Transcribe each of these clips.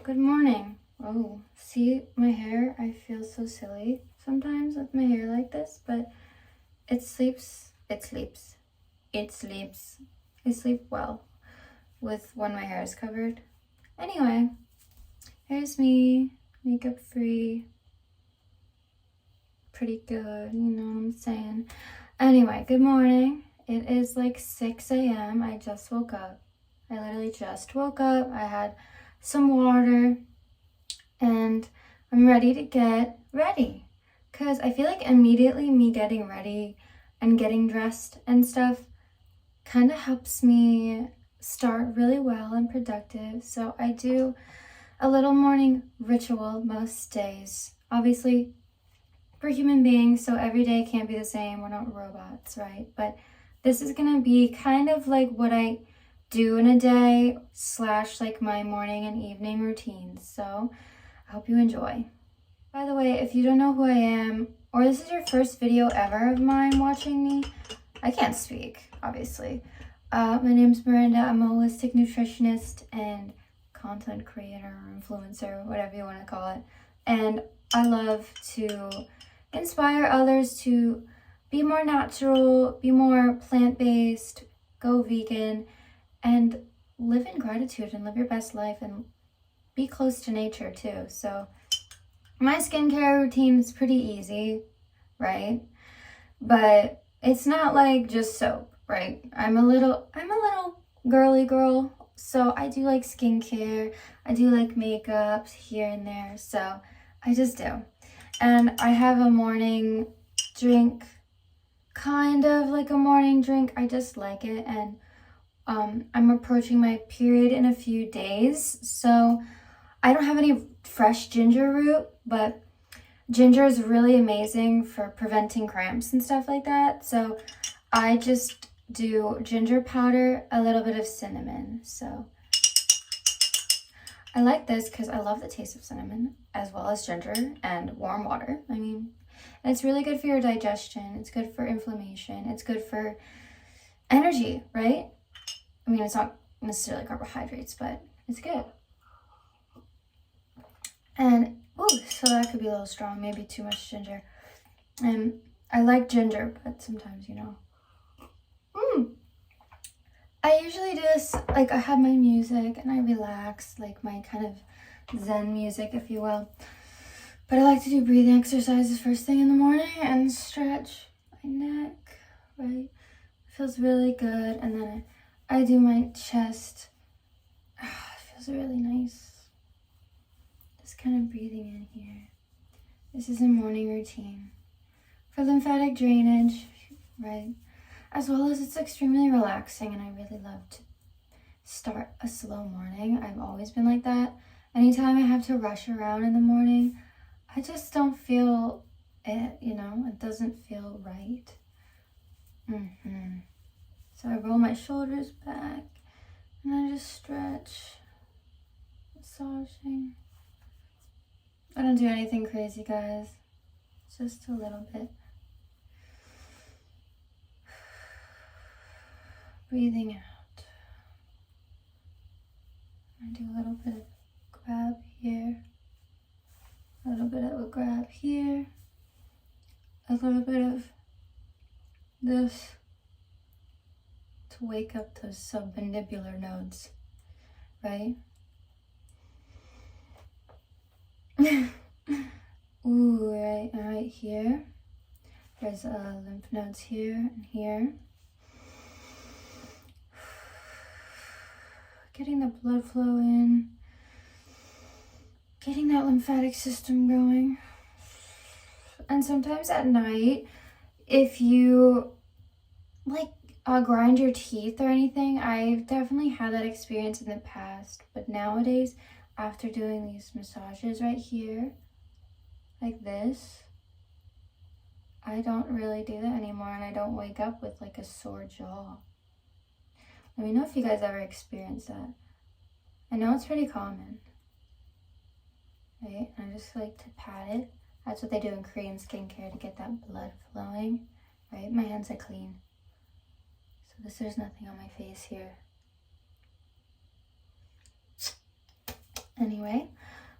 Good morning. Oh, see my hair? I feel so silly sometimes with my hair like this, but it sleeps. I sleep well with when my hair is covered. Anyway, here's me, makeup free. Pretty good, you know what I'm saying. Anyway, good morning. It is like 6 a.m. I just woke up. I literally just woke up. I had some water and I'm ready to get ready. Because I feel like immediately me getting ready and getting dressed and stuff kind of helps me start really well and productive. So I do a little morning ritual most days. Obviously, we're human beings, so every day can't be the same. We're not robots, right? But this is gonna be kind of like what I do in a day / like my morning and evening routines. So I hope you enjoy. By the way, if you don't know who I am, or this is your first video ever of mine watching me, I can't speak, obviously. My name's Miranda. I'm a holistic nutritionist and content creator or influencer, whatever you want to call it. And I love to inspire others to be more natural, be more plant-based, go vegan, and live in gratitude and live your best life and be close to nature too. So my skincare routine is pretty easy, right? But it's not like just soap, right? I'm a little girly girl, so I do like skincare. I do like makeup here and there, so I just do. And I have a morning drink, kind of like a morning drink. I just like it, and I'm approaching my period in a few days, so I don't have any fresh ginger root, but ginger is really amazing for preventing cramps and stuff like that. So I just do ginger powder, a little bit of cinnamon. So I like this because I love the taste of cinnamon as well as ginger and warm water. I mean, it's really good for your digestion. It's good for inflammation. It's good for energy, right? I mean, it's not necessarily carbohydrates, but it's good. And, so that could be a little strong, maybe too much ginger. And I like ginger, but sometimes, you know. I usually do this, like I have my music and I relax, like my kind of Zen music, if you will. But I like to do breathing exercises first thing in the morning and stretch my neck, right? It feels really good. And then I do my chest. It feels really nice. Just kind of breathing in here. This is a morning routine for lymphatic drainage, right? As well as it's extremely relaxing, and I really love to start a slow morning. I've always been like that. Anytime I have to rush around in the morning, I just don't feel it, you know? It doesn't feel right. So I roll my shoulders back, and I just stretch, massaging. I don't do anything crazy, guys. Just a little bit. Breathing out. I do a little bit of grab here, a little bit of a grab here, a little bit of this to wake up those submandibular nodes, right? Ooh, right here. There's lymph nodes here and here. Getting the blood flow in, getting that lymphatic system going. And sometimes at night, if you like grind your teeth or anything, I've definitely had that experience in the past. But nowadays, after doing these massages right here, like this, I don't really do that anymore, and I don't wake up with like a sore jaw. Let me know if you guys ever experienced that. I know it's pretty common, right? I just like to pat it. That's what they do in Korean skincare to get that blood flowing, right? My hands are clean, so there's nothing on my face here. Anyway,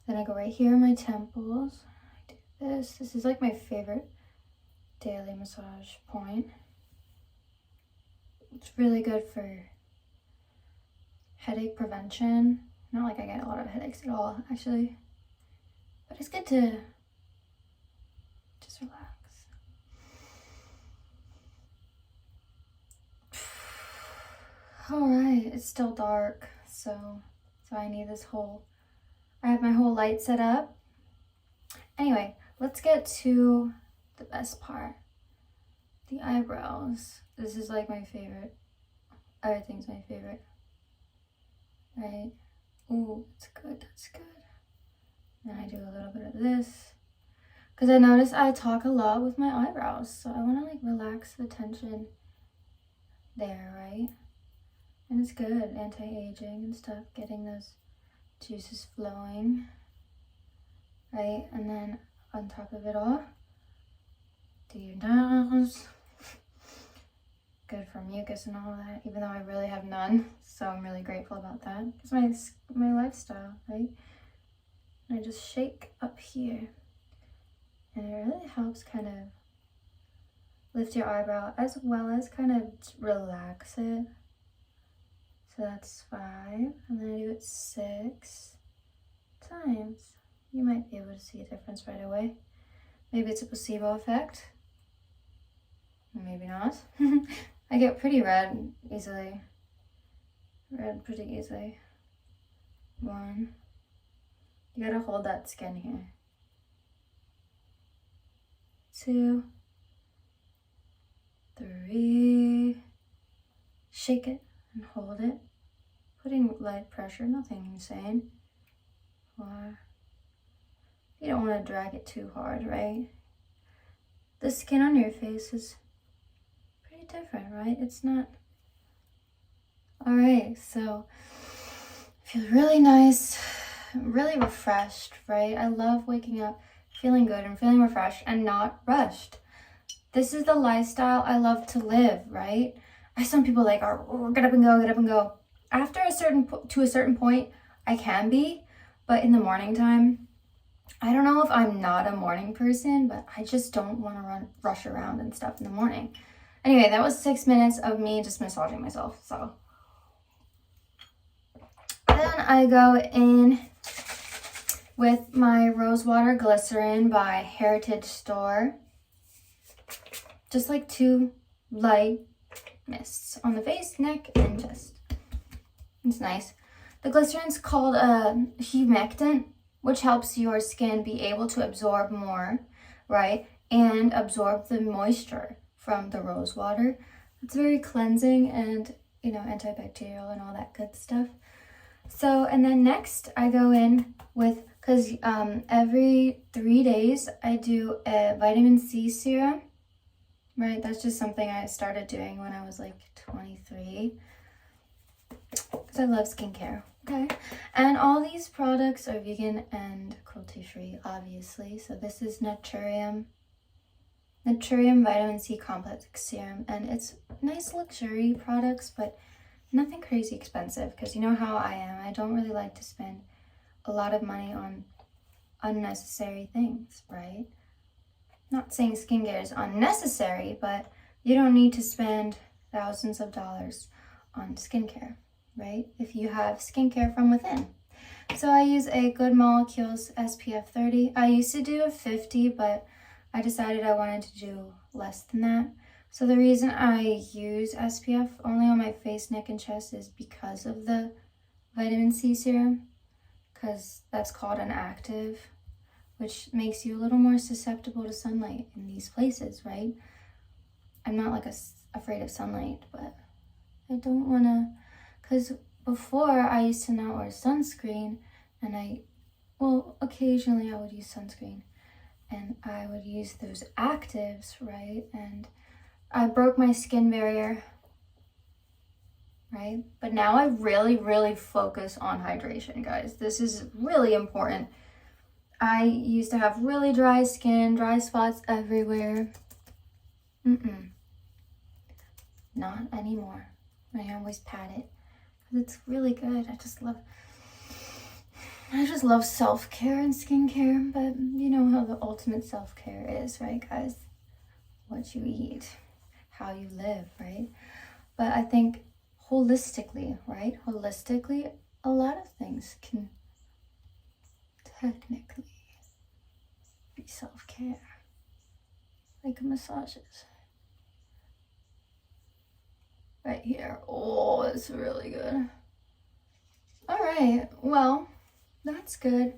Then I go right here in my temples. I do this. This is like my favorite daily massage point. It's really good for headache prevention. Not like I get a lot of headaches at all, actually. But it's good to just relax. Alright, it's still dark, so I need this whole, I have my whole light set up. Anyway, let's get to the best part. The eyebrows. This is like my favorite. Everything's my favorite. Right? Ooh, it's good, that's good. Then I do a little bit of this. Because I notice I talk a lot with my eyebrows, so I want to like relax the tension there, right? And it's good, anti-aging and stuff, getting those juices flowing, right? And then on top of it all, do your nose. Good for mucus and all that, even though I really have none. So I'm really grateful about that. It's my lifestyle, right? And I just shake up here. And it really helps kind of lift your eyebrow as well as kind of relax it. So that's 5, and then I do it 6 times. You might be able to see a difference right away. Maybe it's a placebo effect. Maybe not. I get pretty red easily. Red pretty easily. 1. You gotta hold that skin here. 2, 3. Shake it and hold it. Putting light pressure, nothing insane. 4. You don't want to drag it too hard, right? The skin on your face is pretty different, right? It's not. Alright, so feel really nice, really refreshed, right? I love waking up feeling good and feeling refreshed and not rushed. This is the lifestyle I love to live, right? Some people like, oh, get up and go, get up and go. After a certain point, I can be, but in the morning time, I don't know if I'm not a morning person, but I just don't want to rush around and stuff in the morning. Anyway, that was 6 minutes of me just massaging myself, so. Then I go in with my Rosewater Glycerin by Heritage Store. Just like 2 light mists on the face, neck, and chest. It's nice. The glycerin's called humectant, which helps your skin be able to absorb more, right? And absorb the moisture from the rose water. It's very cleansing and, you know, antibacterial and all that good stuff. So, and then next I go in with, because every 3 days I do a vitamin C serum, right? That's just something I started doing when I was like 23. Because I love skincare, okay? And all these products are vegan and cruelty-free, obviously. So this is Naturium Vitamin C Complex Serum. And it's nice luxury products, but nothing crazy expensive. Because you know how I am. I don't really like to spend a lot of money on unnecessary things, right? Not saying skincare is unnecessary, but you don't need to spend thousands of dollars on skincare, right? If you have skincare from within. So I use a Good Molecules SPF 30. I used to do a 50, but I decided I wanted to do less than that. So the reason I use SPF only on my face, neck, and chest is because of the vitamin C serum, because that's called an active, which makes you a little more susceptible to sunlight in these places, right? I'm not like afraid of sunlight, but I don't want to, because before I used to not wear sunscreen, and occasionally I would use sunscreen, and I would use those actives, right? And I broke my skin barrier, right? But now I really, really focus on hydration, guys. This is really important. I used to have really dry skin, dry spots everywhere. Not anymore. I always pat it because it's really good. I just love I just love self-care and skincare, but you know how the ultimate self-care is, right, guys? What you eat, how you live, right? But I think holistically, right? Holistically, a lot of things can technically be self-care, like massages. Right here. Oh, it's really good. All right, well, that's good.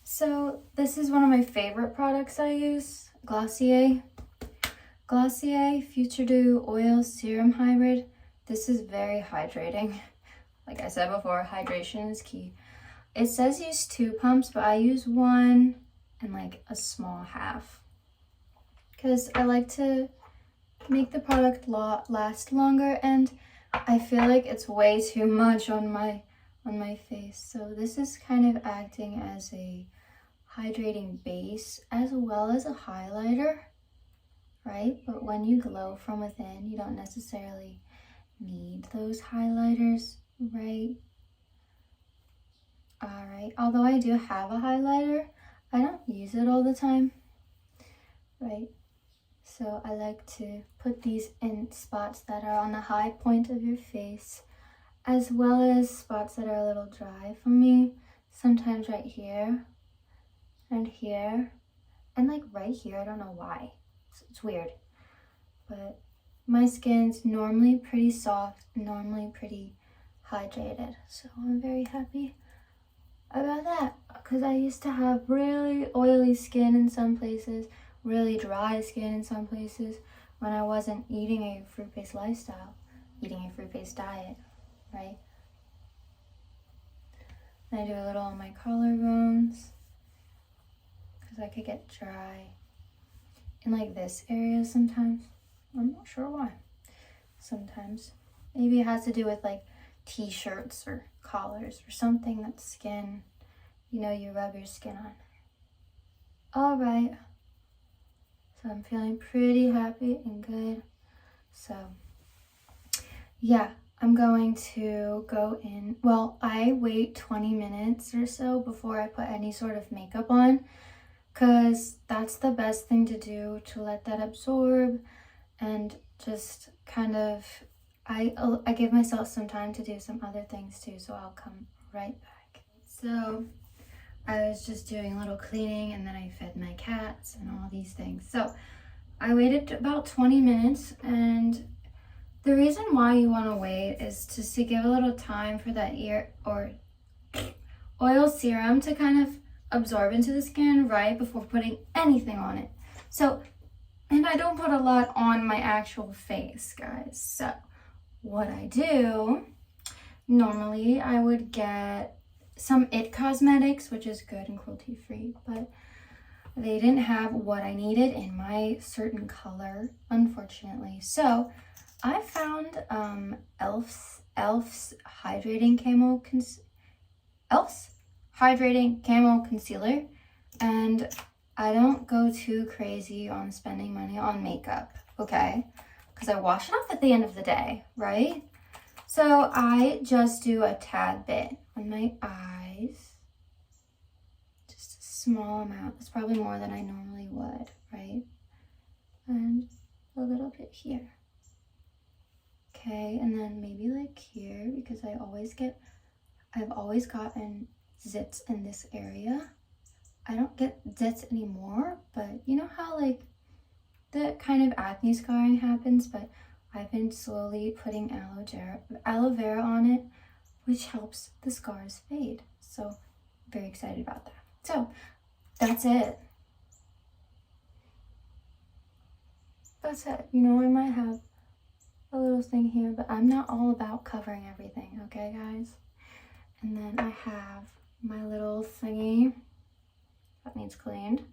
So this is one of my favorite products I use, Glossier Future Dew Oil Serum Hybrid. This is very hydrating. Like I said before, hydration is key. It says use 2 pumps, but I use 1 and like a small half, because I like to make the product last longer, and I feel like it's way too much on my face. So this is kind of acting as a hydrating base as well as a highlighter, right? But when you glow from within, you don't necessarily need those highlighters, right? All right, although I do have a highlighter, I don't use it all the time, right? So I like to put these in spots that are on the high point of your face, as well as spots that are a little dry for me. Sometimes right here and here, and like right here. I don't know why. It's weird. But my skin's normally pretty soft, normally pretty hydrated. So I'm very happy about that, because I used to have really oily skin in some places, really dry skin in some places when I wasn't eating a fruit-based lifestyle, eating a fruit-based diet, right? And I do a little on my collarbones because I could get dry in like this area sometimes. I'm not sure why. Sometimes. Maybe it has to do with like t-shirts or collars or something that skin, you know, you rub your skin on. All right. So I'm feeling pretty happy and good. So yeah, I'm going to go in. Well, I wait 20 minutes or so before I put any sort of makeup on, because that's the best thing to do, to let that absorb and just kind of, I give myself some time to do some other things too, so I'll come right back. So I was just doing a little cleaning, and then I fed my cats and all these things. So I waited about 20 minutes, and the reason why you want to wait is just to give a little time for that oil serum to kind of absorb into the skin right before putting anything on it. So, and I don't put a lot on my actual face, guys. So what I do, normally I would get some It Cosmetics, which is good and cruelty free, but they didn't have what I needed in my certain color, unfortunately. So I found Elf's Hydrating Camo Concealer, and I don't go too crazy on spending money on makeup, okay? Because I wash it off at the end of the day, right? So I just do a tad bit on my eyes. Just a small amount. It's probably more than I normally would, right? And a little bit here. Okay, and then maybe like here, because I've always gotten zits in this area. I don't get zits anymore, but you know how like the kind of acne scarring happens, but I've been slowly putting aloe vera on it, which helps the scars fade. So very excited about that. So that's it. You know, I might have a little thing here, but I'm not all about covering everything, okay guys? And then I have my little thingy that needs cleaned,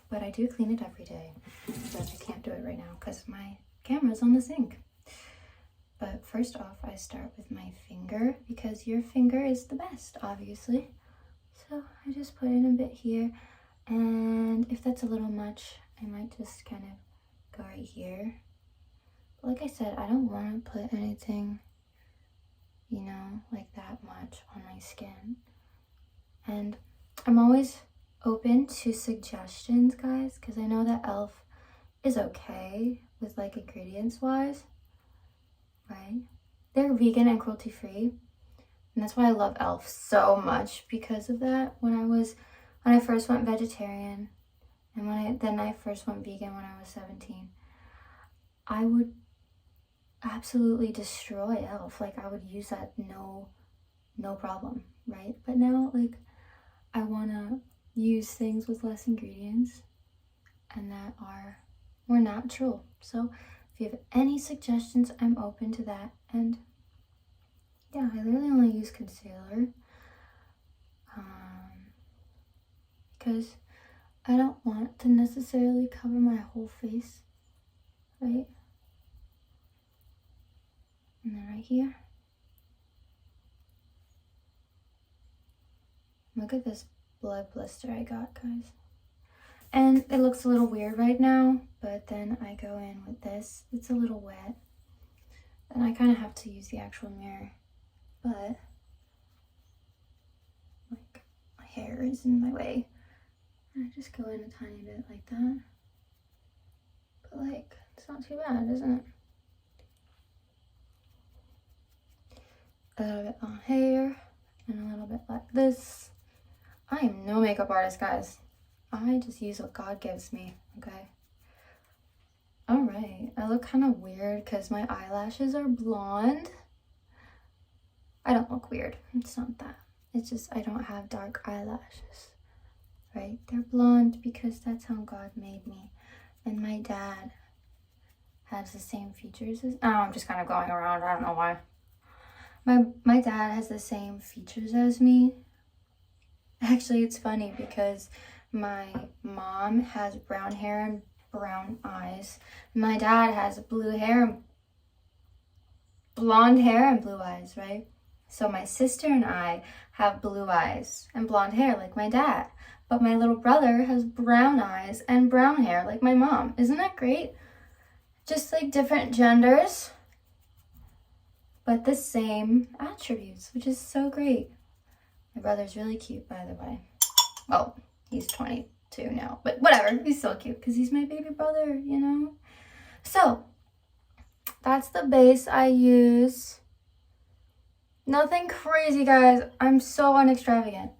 but I do clean it every day, but I can't do it right now because my camera's on the sink. But first off, I start with my finger, because your finger is the best, obviously. So I just put in a bit here, and if that's a little much, I might just kind of go right here. But like I said, I don't want to put anything, you know, like that much on my skin. And I'm always open to suggestions, guys, because I know that e.l.f. is okay with like ingredients wise, right? They're vegan and cruelty free, and that's why I love e.l.f. so much, because of that. When I first went vegetarian, and then I first went vegan when I was 17, I would absolutely destroy e.l.f. Like, I would use that no problem, right? But now, like, I want to use things with less ingredients and that are more natural. So if you have any suggestions, I'm open to that. And yeah, I literally only use concealer because I don't want to necessarily cover my whole face, right? And then right here. Look at this blood blister I got, guys. And it looks a little weird right now, but then I go in with this. It's a little wet. And I kind of have to use the actual mirror. But, like, my hair is in my way. And I just go in a tiny bit like that. But, like, it's not too bad, isn't it? A little bit on hair. And a little bit like this. I am no makeup artist, guys. I just use what God gives me, okay? Alright, I look kind of weird because my eyelashes are blonde. I don't look weird. It's not that. It's just I don't have dark eyelashes, right? They're blonde because that's how God made me. And my dad has the same features as... Oh, I'm just kind of going around. I don't know why. My dad has the same features as me. Actually, it's funny because my mom has brown hair and brown eyes. My dad has blue hair and blonde hair and blue eyes, right? So my sister and I have blue eyes and blonde hair like my dad. But my little brother has brown eyes and brown hair like my mom. Isn't that great? Just like different genders, but the same attributes, which is so great. My brother's really cute, by the way. Well, he's 22 now, but whatever. He's still cute because he's my baby brother, you know? So, that's the base I use. Nothing crazy, guys. I'm so unextravagant.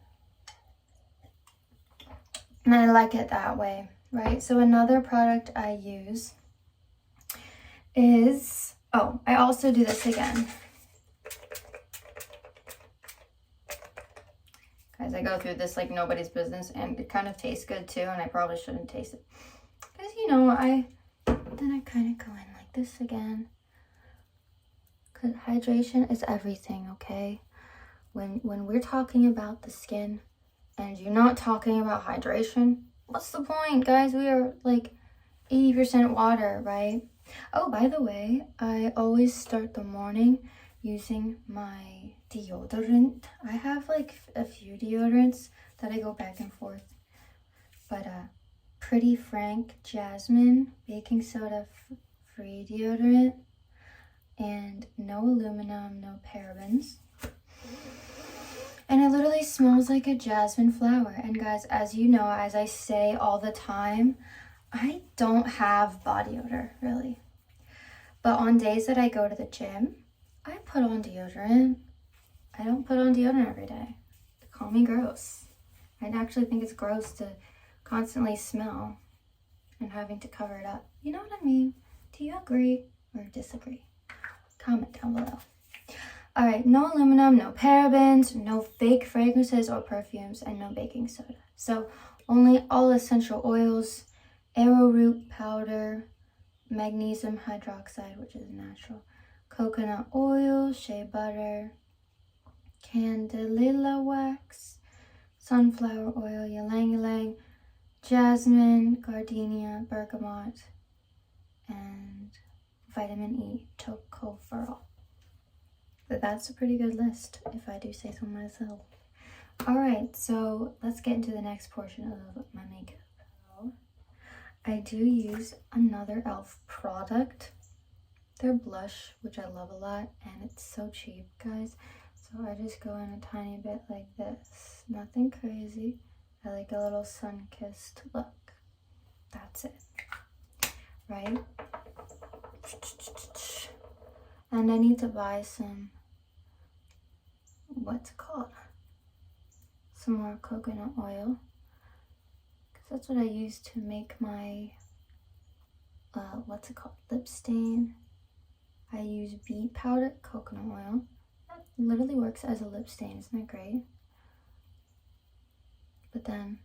And I like it that way, right? So, another product I use is... Oh, I also do this again. Guys, I go through this like nobody's business, and it kind of tastes good too, and I probably shouldn't taste it. Because, you know, I kind of go in like this again. Because hydration is everything, okay? When we're talking about the skin, and you're not talking about hydration, what's the point, guys? We are like 80% water, right? Oh, by the way, I always start the morning using my deodorant. I have like a few deodorants that I go back and forth. But Pretty Frank Jasmine baking soda free deodorant. And no aluminum, no parabens. And it literally smells like a jasmine flower. And guys, as you know, as I say all the time, I don't have body odor, really. But on days that I go to the gym, I put on deodorant. I don't put on deodorant every day. They call me gross. I actually think it's gross to constantly smell and having to cover it up. You know what I mean? Do you agree or disagree? Comment down below. Alright, no aluminum, no parabens, no fake fragrances or perfumes, and no baking soda. So only all essential oils, arrowroot powder, magnesium hydroxide, which is natural, coconut oil, shea butter, candelilla wax, sunflower oil, ylang ylang, jasmine, gardenia, bergamot, and vitamin E, tocopherol. But that's a pretty good list, if I do say so myself. Alright, so let's get into the next portion of my makeup. I do use another e.l.f. product. Their blush, which I love a lot, and it's so cheap, guys. It's So I just go in a tiny bit like this. Nothing crazy. I like a little sun-kissed look. That's it. Right? And I need to buy some, what's it called? Some more coconut oil. Because that's what I use to make my, what's it called? Lip stain. I use beet powder, coconut oil. That literally works as a lip stain, isn't that great? But then,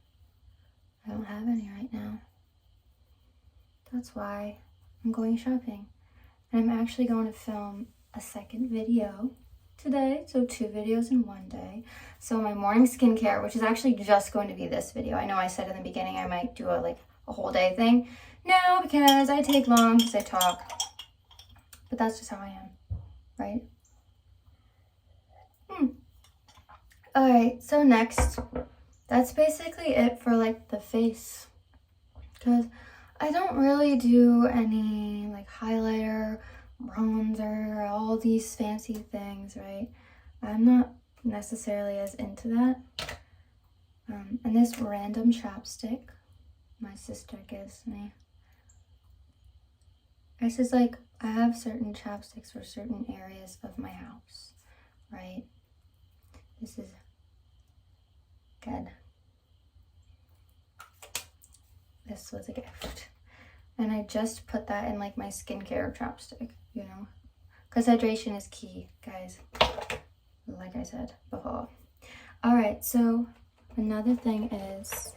I don't have any right now. That's why I'm going shopping. And I'm actually going to film a second video today. So 2 videos in one day. So my morning skincare, which is actually just going to be this video. I know I said in the beginning I might do a whole day thing. No, because I take long because I talk. But that's just how I am, right? Alright, so next, that's basically it for like the face. Because I don't really do any like highlighter, bronzer, all these fancy things, right? I'm not necessarily as into that. And this random chapstick my sister gives me. This is like, I have certain chapsticks for certain areas of my house, right? This is good. This was a gift. And I just put that in like my skincare chapstick, you know? Because hydration is key, guys. Like I said before. Alright, so another thing is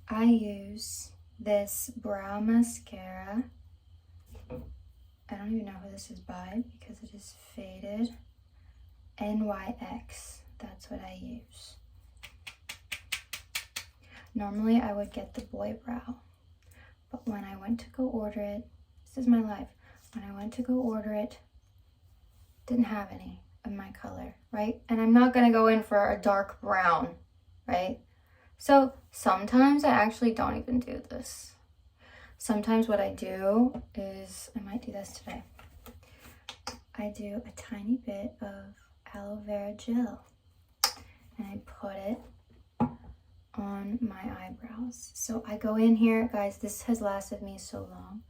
I use this brow mascara. I don't even know who this is by because it is faded. NYX, that's what I use. Normally I would get the boy brow, but when I went to go order it, this is my life, when I went to go order it, didn't have any of my color, right? And I'm not gonna go in for a dark brown, right? So sometimes I actually don't even do this. Sometimes what I do is, I might do this today, I do a tiny bit of aloe vera gel and I put it on my eyebrows. So I go in here, guys, this has lasted me so long.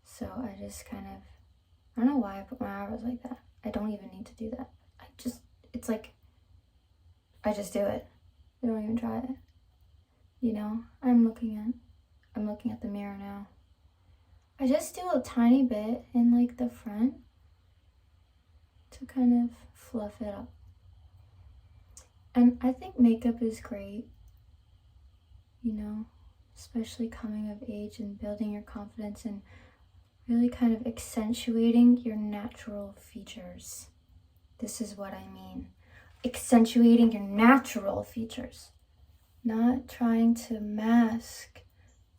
So I just kind of, I don't know why I put my eyebrows like that. I don't even need to do that. It's like, I just do it. I don't even try it. You know, I'm looking at the mirror now. I just do a tiny bit in like the front to kind of fluff it up. And I think makeup is great, you know, especially coming of age and building your confidence and really kind of accentuating your natural features. This is what I mean. Accentuating your natural features. Not trying to mask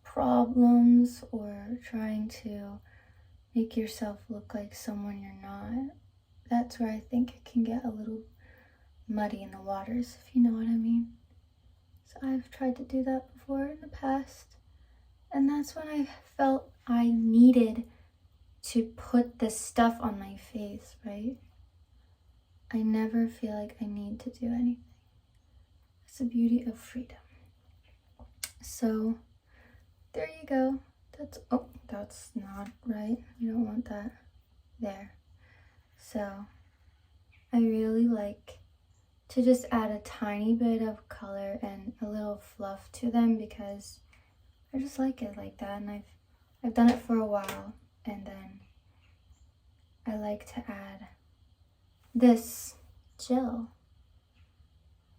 problems or trying to make yourself look like someone you're not. That's where I think it can get a little muddy in the waters, if you know what I mean. So I've tried to do that before in the past, and that's when I felt I needed to put this stuff on my face, right? I never feel like I need to do anything. It's the beauty of freedom. So there you go. That's not right. You don't want that there. So I really like to just add a tiny bit of color and a little fluff to them because I just like it like that, and I've done it for a while. And then I like to add this gel.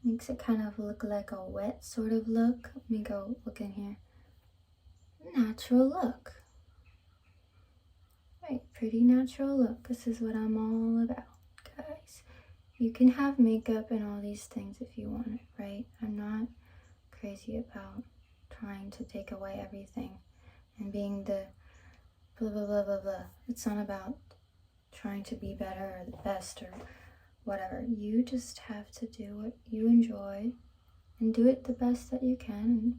Makes it kind of look like a wet sort of look. Let me go look in here. Natural look. Right, pretty natural look. This is what I'm all about, guys. You can have makeup and all these things if you want it, right? I'm not crazy about trying to take away everything and being the blah, blah, blah, blah, blah. It's not about trying to be better or the best or whatever. You just have to do what you enjoy and do it the best that you can.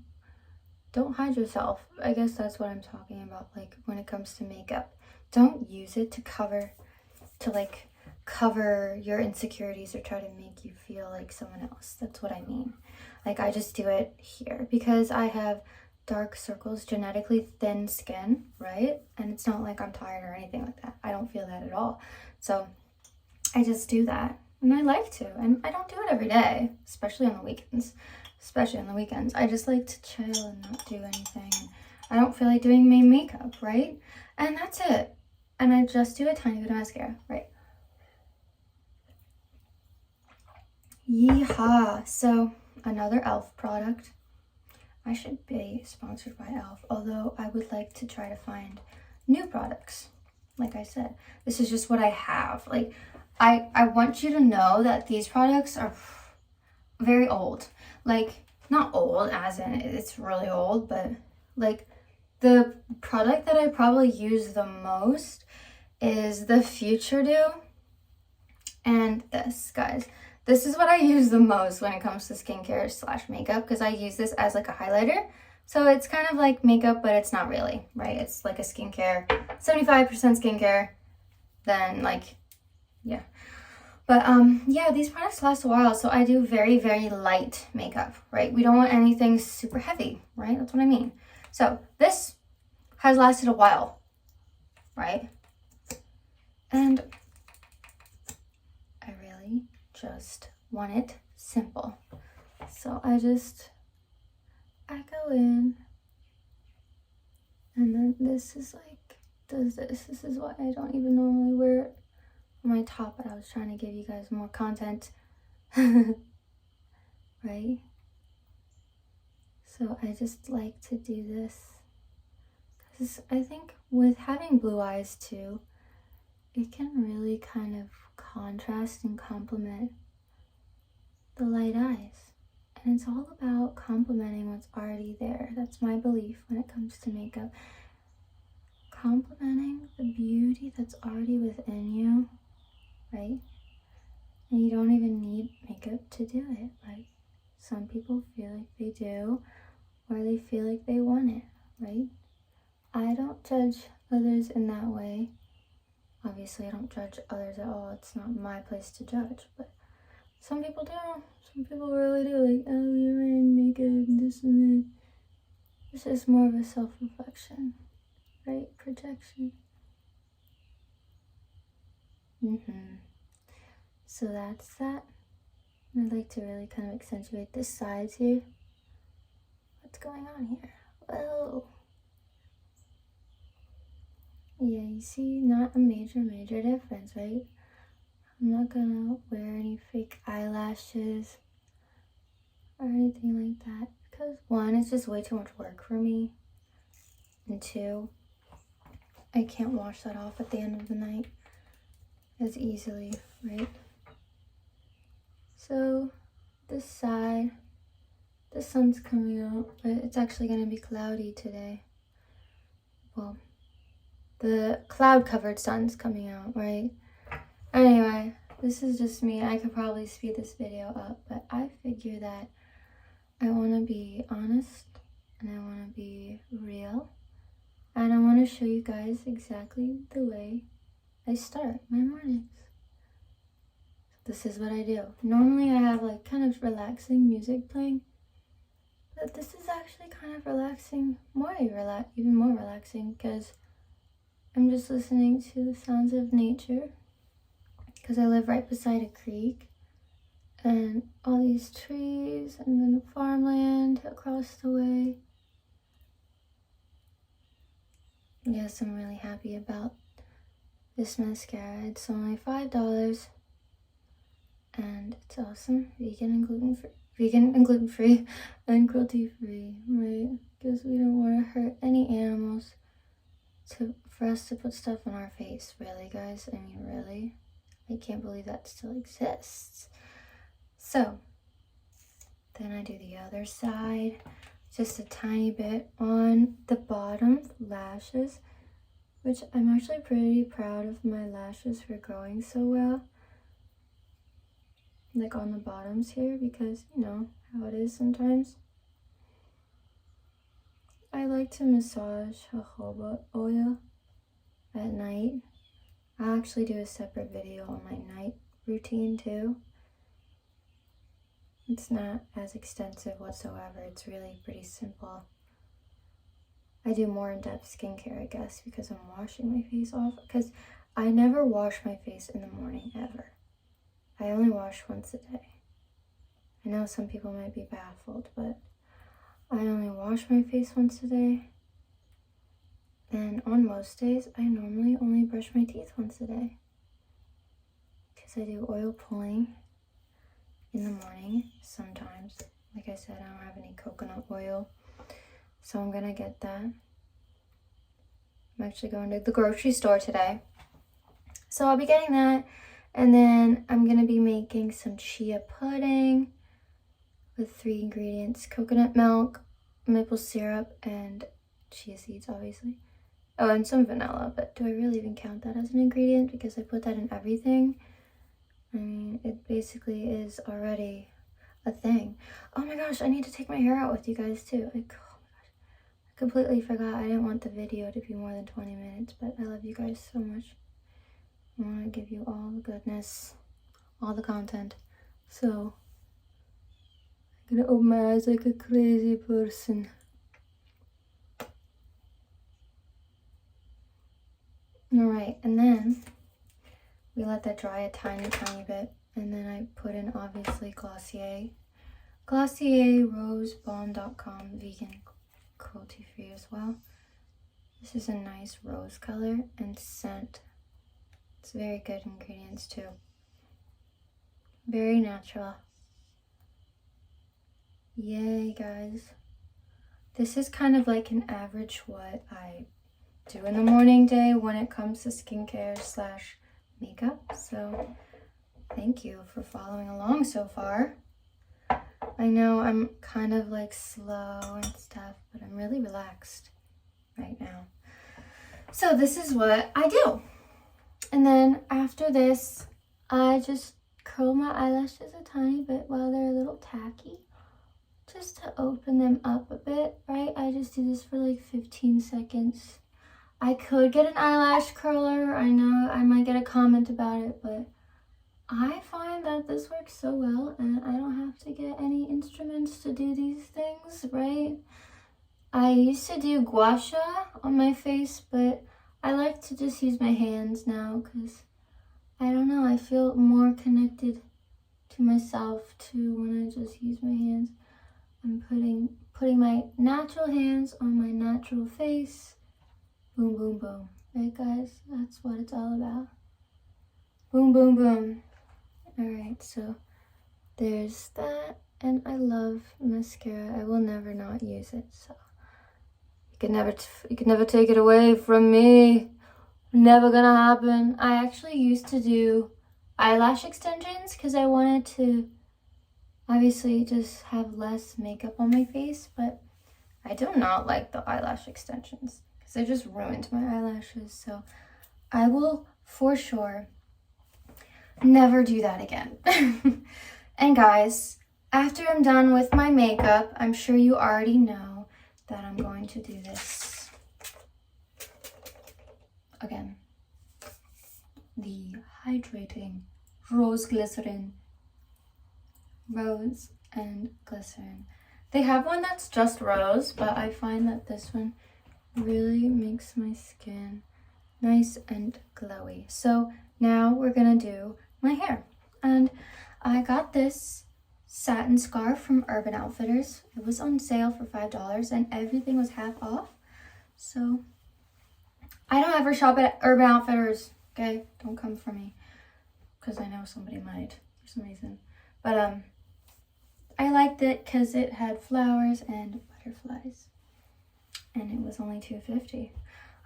Don't hide yourself. I guess that's what I'm talking about, like when it comes to makeup. Don't use it to cover, to like cover your insecurities or try to make you feel like someone else. That's what I mean. Like, I just do it here because I have dark circles, genetically thin skin, right? And it's not like I'm tired or anything like that. I don't feel that at all. So I just do that, and I like to, and I don't do it every day, especially on the weekends. I just like to chill and not do anything. I don't feel like doing my makeup, right? And that's it. And I just do a tiny bit of mascara, right? Yeehaw. So another e.l.f. product. I should be sponsored by e.l.f., although I would like to try to find new products. Like I said, this is just what I have. Like, I want you to know that these products are very old. Like, not old as in it's really old, but like the product that I probably use the most is the Future Do. And this, guys. This is what I use the most when it comes to skincare / makeup, because I use this as like a highlighter. So it's kind of like makeup, but it's not really, right? It's like a skincare, 75% skincare, then like, yeah. But yeah, these products last a while, so I do very, very light makeup, right? We don't want anything super heavy, right? That's what I mean. So this has lasted a while, right? And I really just want it simple. So I go in, and then this is like, does this. This is why I don't even normally wear it on my top, but I was trying to give you guys more content. Right? So I just like to do this, because I think with having blue eyes too, it can really kind of contrast and complement the light eyes. And it's all about complementing what's already there. That's my belief when it comes to makeup. Complementing the beauty that's already within you, right? And you don't even need makeup to do it. Like, some people feel like they do, or they feel like they want it, right? I don't judge others in that way. Obviously, I don't judge others at all. It's not my place to judge, but some people do. Some people really do. Like, oh, you're wearing makeup and this and that. It's just more of a self-reflection, right? Projection. So that's that. I'd like to really kind of accentuate this sides here. What's going on here? Whoa. Yeah, you see, not a major difference, right? I'm not gonna wear any fake eyelashes or anything like that, because one, it's just way too much work for me, and two, I can't wash that off at the end of the night as easily, right? So this side, the sun's coming out, but it's actually gonna be cloudy today. Well, the cloud-covered sun's coming out, right? Anyway, this is just me. I could probably speed this video up, but I figure that I want to be honest, and I want to be real, and I want to show you guys exactly the way I start my mornings. This is what I do. Normally I have like kind of relaxing music playing, but this is actually kind of relaxing, even more relaxing, because I'm just listening to the sounds of nature, because I live right beside a creek, and all these trees, and then farmland across the way. Yes, I'm really happy about this mascara. It's only $5, and it's awesome. Vegan and gluten-free, and cruelty-free, right? Because we don't want to hurt any animals for us to put stuff on our face. Really, guys? I mean, really? I can't believe that still exists. So, then I do the other side, just a tiny bit on the bottom lashes, which I'm actually pretty proud of my lashes for growing so well. Like on the bottoms here, because you know how it is sometimes. I like to massage jojoba oil at night I'll actually do a separate video on my night routine too. It's not as extensive whatsoever. It's really pretty simple. I do more in-depth skincare, I guess, because I'm washing my face off. Because I never wash my face in the morning, ever. I only wash once a day. I know some people might be baffled, but I only wash my face once a day. And on most days, I normally only brush my teeth once a day. Because I do oil pulling in the morning sometimes. Like I said, I don't have any coconut oil, so I'm gonna get that. I'm actually going to the grocery store today, so I'll be getting that. And then I'm gonna be making some chia pudding with 3 ingredients: coconut milk, maple syrup, and chia seeds, obviously. Oh, and some vanilla, but do I really even count that as an ingredient because I put that in everything? I mean, it basically is already a thing. Oh my gosh, I need to take my hair out with you guys too. Like, oh my gosh, I completely forgot. I didn't want the video to be more than 20 minutes, but I love you guys so much. I want to give you all the goodness, all the content. So, I'm gonna open my eyes like a crazy person. Alright, and then we let that dry a tiny bit, and then I put in, obviously, Glossier rosebalm.com, vegan, cruelty free as well. This is a nice rose color and scent. It's very good ingredients too. Very natural. Yay, guys. This is kind of like an average what I do in the morning day when it comes to skincare / makeup. So thank you for following along so far. I know I'm kind of like slow and stuff, but I'm really relaxed right now. So this is what I do. And then after this, I just curl my eyelashes a tiny bit while they're a little tacky, just to open them up a bit, right? I just do this for like 15 seconds. I could get an eyelash curler. I know I might get a comment about it, but I find that this works so well and I don't have to get any instruments to do these things, right? I used to do gua sha on my face, but I like to just use my hands now because, I don't know, I feel more connected to myself too when I just use my hands. I'm putting my natural hands on my natural face. Boom, boom, boom. Right, guys? That's what it's all about. Boom, boom, boom. Alright, so there's that. And I love mascara. I will never not use it, so you can never take it away from me. Never gonna happen. I actually used to do eyelash extensions because I wanted to obviously just have less makeup on my face, but I do not like the eyelash extensions because they just ruined my eyelashes. So I will for sure never do that again. And guys, after I'm done with my makeup, I'm sure you already know that I'm going to do this again. The hydrating rose glycerin. Rose and glycerin. They have one that's just rose, but I find that this one really makes my skin nice and glowy. So now we're gonna do my hair. And I got this satin scarf from Urban Outfitters. It was on sale for $5 and everything was half off. So I don't ever shop at Urban Outfitters, okay? Don't come for me because I know somebody might for some reason. But I liked it because it had flowers and butterflies. And it was only $2.50.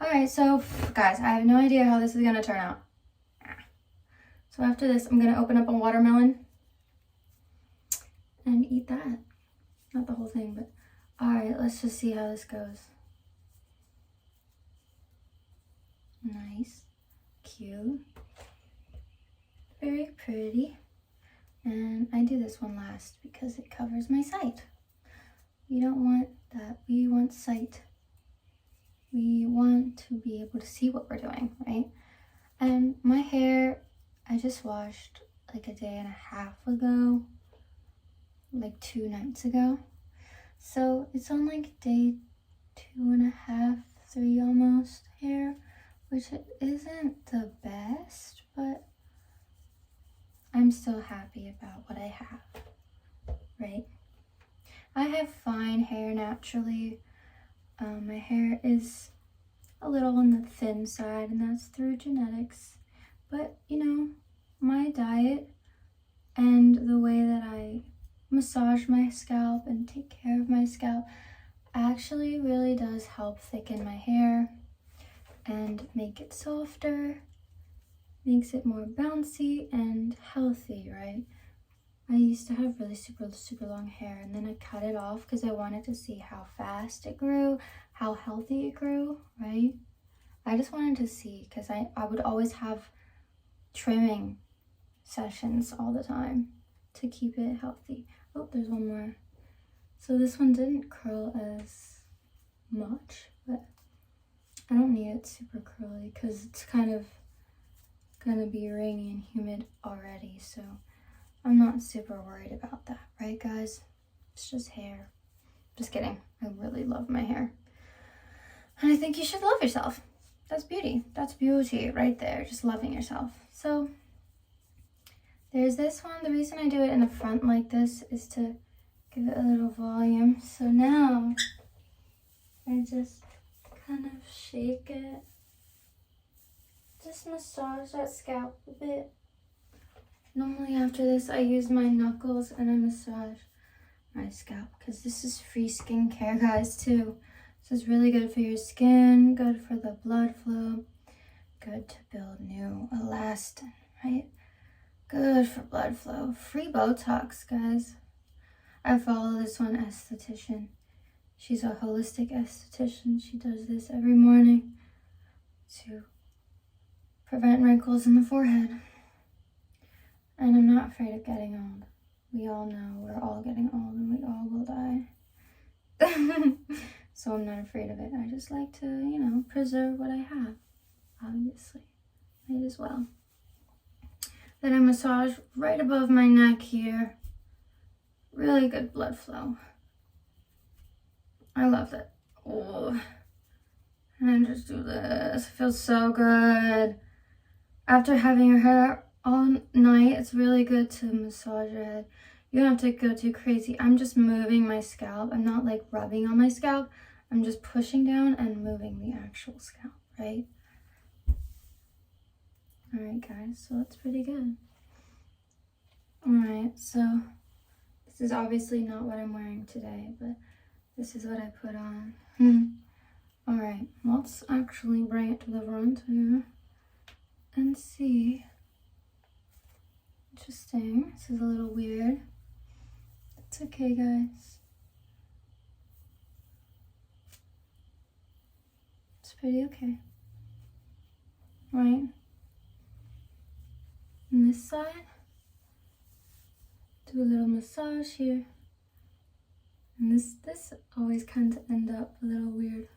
Alright, so guys, I have no idea how this is going to turn out. So after this, I'm going to open up a watermelon and eat that. Not the whole thing, but alright, let's just see how this goes. Nice. Cute. Very pretty. And I do this one last because it covers my sight. We don't want that. We want sight. We want to be able to see what we're doing, right? And my hair, I just washed like a day and a half ago, like 2 nights ago. So it's on like day 2.5, 3 almost hair, which isn't the best, but I'm still happy about what I have, right? I have fine hair naturally. My hair is a little on the thin side, and that's through genetics. But, you know, my diet and the way that I massage my scalp and take care of my scalp actually really does help thicken my hair and make it softer, makes it more bouncy and healthy, right? I used to have really super long hair, and then I cut it off because I wanted to see how fast it grew, how healthy it grew, right? I just wanted to see, because I would always have trimming sessions all the time to keep it healthy. Oh, there's one more. So this one didn't curl as much, but I don't need it super curly because it's kind of gonna be rainy and humid already, so I'm not super worried about that, right guys? It's just hair. Just kidding. I really love my hair. And I think you should love yourself. That's beauty. That's beauty right there, just loving yourself. So there's this one. The reason I do it in the front like this is to give it a little volume. So now I just kind of shake it. Just massage that scalp a bit. Normally after this I use my knuckles and I massage my scalp because this is free skincare, guys, too. This is really good for your skin, good for the blood flow, good to build new elastin, right? Good for blood flow. Free Botox, guys. I follow this one esthetician. She's a holistic esthetician. She does this every morning to prevent wrinkles in the forehead. And I'm not afraid of getting old. We all know we're all getting old and we all will die. So I'm not afraid of it. I just like to, you know, preserve what I have. Obviously. Might as well. Then I massage right above my neck here. Really good blood flow. I love it. Oh. And then just do this. It feels so good. After having your hair all night, it's really good to massage your head. You don't have to go too crazy. I'm just moving my scalp. I'm not like rubbing on my scalp. I'm just pushing down and moving the actual scalp, right? Alright guys, so that's pretty good. Alright, so this is obviously not what I'm wearing today, but this is what I put on. Alright, let's actually bring it to the front here and see. Interesting. This is a little weird. It's okay, guys. It's pretty okay. Right? On this side, do a little massage here. And this always kind of end up a little weird.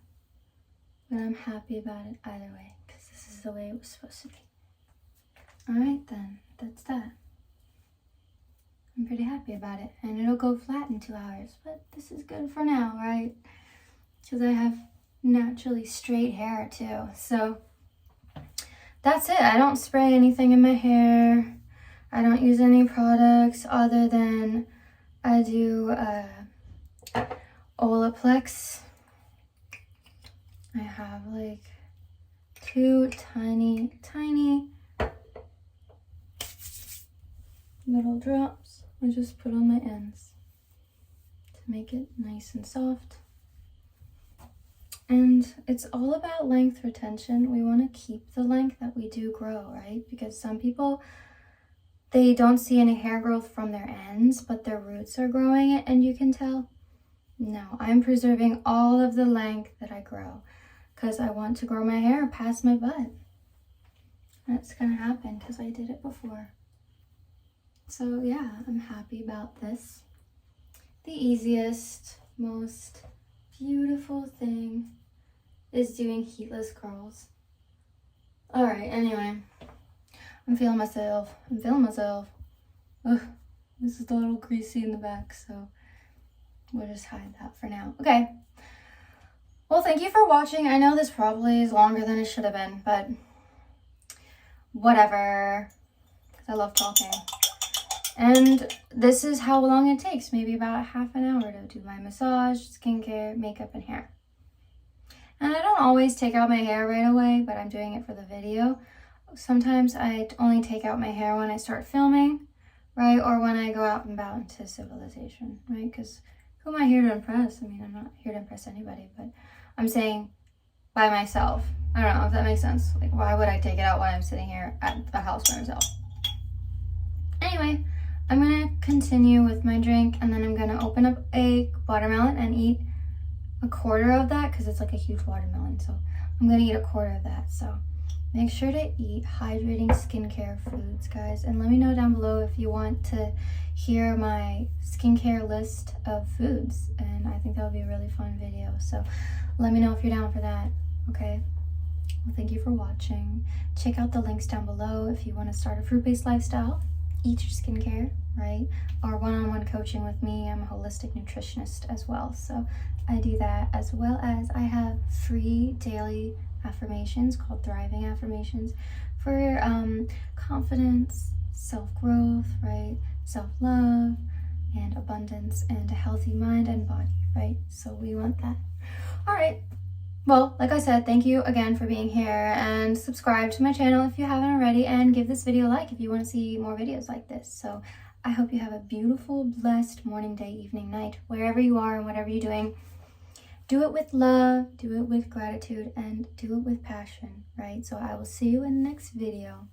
But I'm happy about it either way, because this is the way it was supposed to be. Alright then, that's that. I'm pretty happy about it, and it'll go flat in 2 hours, but this is good for now, right? Because I have naturally straight hair too, so that's it. I don't spray anything in my hair. I don't use any products other than I do Olaplex. I have like 2 tiny little drops I just put on my ends to make it nice and soft. And it's all about length retention. We want to keep the length that we do grow, right? Because some people, they don't see any hair growth from their ends, but their roots are growing it, and you can tell. No, I'm preserving all of the length that I grow because I want to grow my hair past my butt. And it's going to happen because I did it before. So yeah, I'm happy about this. The easiest, most beautiful thing is doing heatless curls. Alright, anyway, I'm feeling myself. Ugh, this is a little greasy in the back, so we'll just hide that for now. Okay. Well, thank you for watching. I know this probably is longer than it should have been, but whatever. I love talking. And this is how long it takes. Maybe about half an hour to do my massage, skincare, makeup, and hair. And I don't always take out my hair right away, but I'm doing it for the video. Sometimes I only take out my hair when I start filming, right? Or when I go out and about into civilization, right? Because who am I here to impress? I mean, I'm not here to impress anybody, but I'm saying by myself. I don't know if that makes sense. Like, why would I take it out while I'm sitting here at the house by myself? Anyway, I'm going to continue with my drink, and then I'm going to open up a watermelon and eat a quarter of that, because it's like a huge watermelon. So I'm going to eat a quarter of that. So make sure to eat hydrating skincare foods, guys. And let me know down below if you want to hear my skincare list of foods. And I think that would be a really fun video. So let me know if you're down for that, okay? Well, thank you for watching. Check out the links down below if you want to start a fruit-based lifestyle, eat your skincare, right? Or one-on-one coaching with me. I'm a holistic nutritionist as well. So I do that, as well as I have free daily affirmations called Thriving Affirmations for confidence, self-growth, right? Self-love and abundance and a healthy mind and body, right? So we want that. All right. Well, like I said, thank you again for being here, and subscribe to my channel if you haven't already, and give this video a like if you want to see more videos like this. So I hope you have a beautiful, blessed morning, day, evening, night, wherever you are and whatever you're doing. Do it with love, do it with gratitude, and do it with passion, right? So I will see you in the next video.